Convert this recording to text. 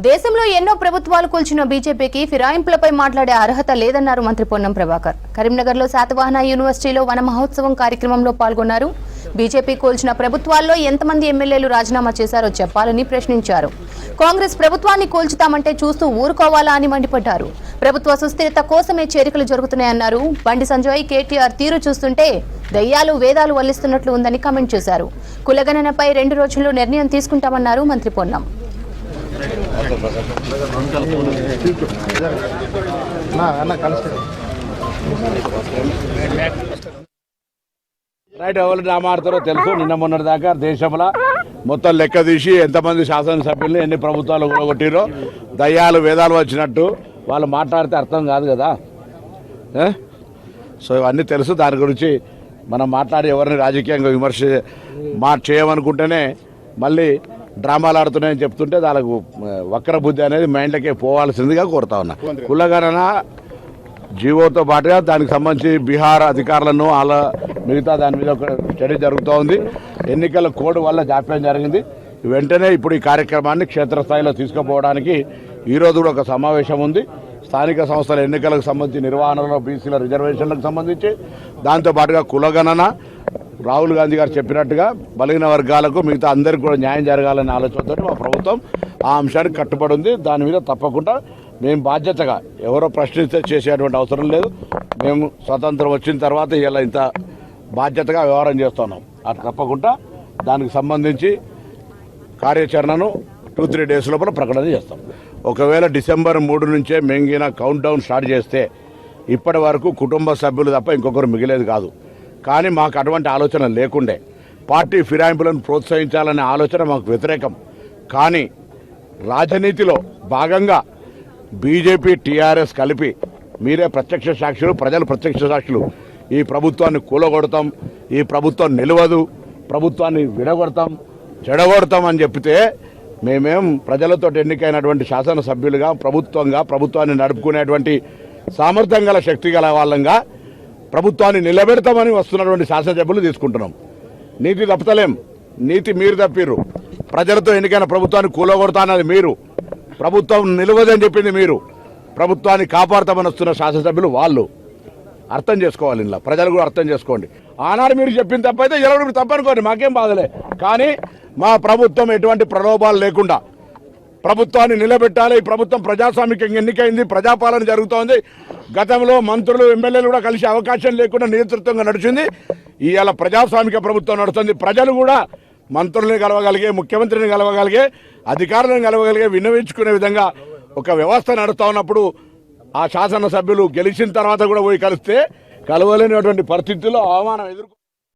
దేశంలో ఎన్నో ప్రభుత్వాలు కూల్చిన బీజేపీకి ఫిరాయింపులపై మాట్లాడే అర్హత లేదన్నారు మంత్రి పొన్నం ప్రభాకర్. కరీంనగర్లో శాతవాహన యూనివర్సిటీలో వన మహోత్సవం కార్యక్రమంలో పాల్గొన్నారు. బీజేపీ కూల్చిన ప్రభుత్వాల్లో ఎంతమంది ఎమ్మెల్యేలు రాజీనామా చేశారో చెప్పాలని ప్రశ్నించారు. కాంగ్రెస్ ప్రభుత్వాన్ని కూల్చుతామంటే చూస్తూ ఊరుకోవాలా అని మండిపడ్డారు. ప్రభుత్వ సుస్థిరత కోసమే చేరికలు జరుగుతున్నాయన్నారు. బండి సంజయ్, కేటీఆర్ తీరు చూస్తుంటే దయ్యాలు వేదాలు వల్లిస్తున్నట్లు ఉందని కామెంట్ చేశారు. కులగణనపై 2 రోజుల్లో నిర్ణయం తీసుకుంటామన్నారు మంత్రి పొన్నం. రైట్, ఎవరు డ్రామాడతారో తెలుసు. నిన్న మొన్నటి దాకా దేశంలో మొత్తం లెక్క తీసి ఎంతమంది శాసనసభ్యులు ఎన్ని ప్రభుత్వాలు కూడగొట్టిరో దయ్యాలు వేదాలు వచ్చినట్టు వాళ్ళు మాట్లాడితే అర్థం కాదు కదా. సో ఇవన్నీ తెలుసు. దాని గురించి మనం మాట్లాడి ఎవరిని రాజకీయంగా విమర్శ చేయమనుకుంటేనే మళ్ళీ డ్రామాలు ఆడుతున్నాయని చెప్తుంటే దానికి వక్ర బుద్ధి అనేది మైండ్లకే పోవాల్సిందిగా కోరుతా ఉన్నా. కులగణన జీవోతో పాటుగా దానికి సంబంధించి బీహార్ అధికారులను అలా మిగతా దాని మీద ఒక స్టడీ జరుగుతూ ఉంది. ఎన్నికల కోడ్ వల్ల జాప్యం జరిగింది. వెంటనే ఇప్పుడు ఈ కార్యక్రమాన్ని క్షేత్రస్థాయిలో తీసుకుపోవడానికి ఈరోజు కూడా ఒక సమావేశం ఉంది. స్థానిక సంస్థల ఎన్నికలకు సంబంధించి నిర్వహణలో బీసీల రిజర్వేషన్లకు సంబంధించి దాంతోపాటుగా కులగణన రాహుల్ గాంధీ గారు చెప్పినట్టుగా బలహీన వర్గాలకు మిగతా అందరికీ కూడా న్యాయం జరగాలనే ఆలోచనతో మా ప్రభుత్వం ఆ అంశానికి కట్టుబడి ఉంది. దాని మీద తప్పకుండా మేము బాధ్యతగా ఎవరో ప్రశ్నిస్తే చేసేటువంటి అవసరం లేదు. మేము స్వతంత్రం వచ్చిన తర్వాత ఇలా ఇంత బాధ్యతగా వ్యవహారం చేస్తున్నాం. అది తప్పకుండా దానికి సంబంధించి కార్యాచరణను 2-3 డేస్ లోపల ప్రకటన చేస్తాం. ఒకవేళ డిసెంబర్ 3 నుంచే మెంగిన కౌంట్ డౌన్ స్టార్ట్ చేస్తే ఇప్పటి వరకు కుటుంబ సభ్యులు తప్ప ఇంకొకరు మిగిలేదు కాదు. కానీ మాకు అటువంటి ఆలోచన లేకుండే పార్టీ ఫిరాయింపులను ప్రోత్సహించాలనే ఆలోచన మాకు వ్యతిరేకం. కానీ రాజనీతిలో భాగంగా బీజేపీ టీఆర్ఎస్ కలిపి మీరే ప్రత్యక్ష సాక్షులు, ప్రజలు ప్రత్యక్ష సాక్షులు. ఈ ప్రభుత్వాన్ని కూలగొడతాం, ఈ ప్రభుత్వం నిలవదు, ప్రభుత్వాన్ని విడగొడతాం, చెడగొడతాం అని చెప్తే మేమేం ప్రజలతో ఎన్నికైనటువంటి శాసనసభ్యులుగా ప్రభుత్వాన్ని నడుపుకునేటువంటి సామర్థ్యం గల శక్తి గల వాళ్ళంగా ప్రభుత్వాన్ని నిలబెడతామని వస్తున్నటువంటి శాసనసభ్యులు తీసుకుంటున్నాం. నీతి తప్పలేం, నీతి మీరు తప్పిర్రు. ప్రజలతో ఎన్నికైన ప్రభుత్వాన్ని కూలగొడతానది మీరు, ప్రభుత్వం నిలవదని చెప్పింది మీరు, ప్రభుత్వాన్ని కాపాడతామని వస్తున్న శాసనసభ్యులు వాళ్ళు. అర్థం చేసుకోవాలి. ఇలా ప్రజలు కూడా అర్థం చేసుకోండి. ఆనాడు మీరు చెప్పిన తప్పైతే ఎవరు మీరు తప్పనుకోండి, మాకేం బాధలే. కానీ మా ప్రభుత్వం ఎటువంటి ప్రలోభాలు లేకుండా ప్రభుత్వాన్ని నిలబెట్టాలి. ఈ ప్రభుత్వం ప్రజాస్వామికంగా ఎన్నికైంది, ప్రజాపాలన జరుగుతోంది. గతంలో మంత్రులు ఎమ్మెల్యేలు కూడా కలిసే అవకాశం లేకుండా నేతృత్వంగా నడిచింది. ఇవాళ ప్రజాస్వామిక ప్రభుత్వం నడుస్తుంది. ప్రజలు కూడా మంత్రుల్ని కలవగలిగే, ముఖ్యమంత్రిని కలవగలిగే, అధికారులను కలవగలిగే, విన్నవించుకునే విధంగా ఒక వ్యవస్థ నడుస్తూ ఉన్నప్పుడు ఆ శాసనసభ్యులు గెలిచిన తర్వాత కూడా పోయి కలిస్తే కలవలేనటువంటి పరిస్థితుల్లో అవమానం ఎదుర్కొ